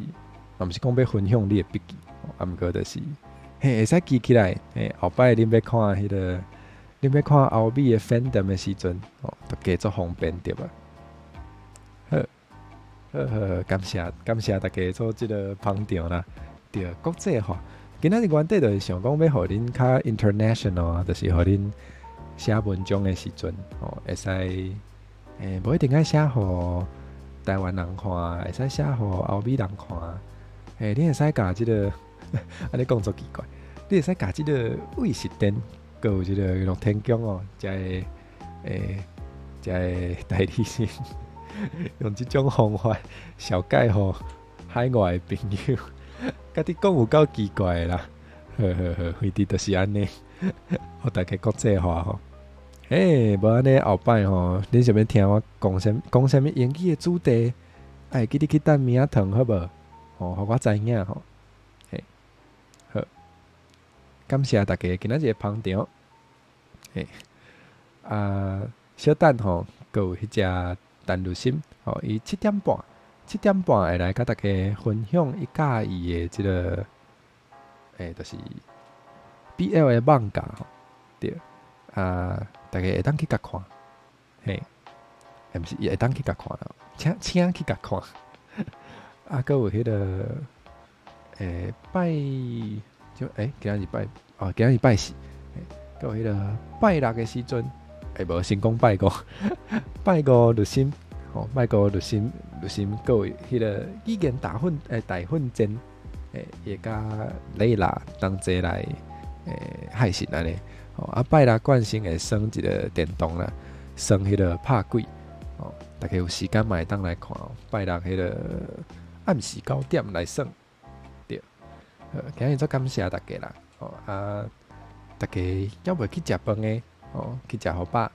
毋是讲要分享你的笔记，毋过就是会使记起来。后摆恁要看迄个，恁要看后尾的 fandom 的时阵，就加做方便对吧？好，感谢大家做即个捧场啦，对国际化。今仔日原底就是想讲要互恁较 international， 就是互恁写文章的时阵，会使无一定爱写互台湾人看，会使写互欧美人看。你会使甲即个，安尼讲做奇怪，你会使甲即个卫视灯，佮有即个乐天宫才会代理人。用即种方法小解互海外的朋友，甲你讲有够奇怪啦！呵，非得就是安尼，互大家国际化吼。无安尼后摆吼，恁想要听我讲啥物英语的主题？记得去等明仔堂好无？互我知影吼。好，感谢大家今仔日的捧场。小等吼，佮有迄只。陈如心伊7点半会来甲大家分享伊教伊的即个就是 BL 的漫画对大家会当去甲看毋是伊会当去甲看啦，请去甲看佮有迄个拜就今仔日拜四佮有迄个拜六的时阵。无先讲拜五，拜五律心，拜五律心，佮有迄个语言大混战，会甲你啦同齐来害神安尼。拜六惯性会耍一个电动啦，耍迄个拍鬼。大家有时间嘛会当来看拜六迄个暗时9点来耍。对，今日做感谢大家啦。大家要袂去食饭诶？去食好饱，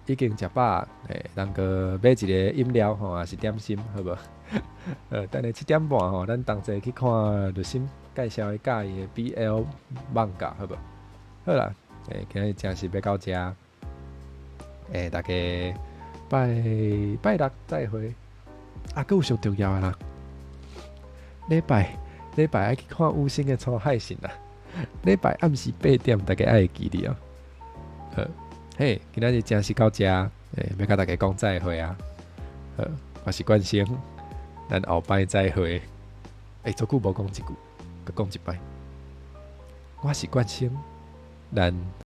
已经食饱，咱个买一个饮料也是点心，好无？等下7点半咱同齐去看律心介绍的教伊的 BL 漫画，好无？好啦，今日真是要到遮，大家拜六再会。佫有上重要的啦，礼拜爱去看五星的超海神啦。礼拜暗时8点，大家爱记哩今仔日真是到遮，要甲大家讲再会啊！我是冠生，咱后摆再会。足久无讲一句，佮讲一摆。我是冠生，咱。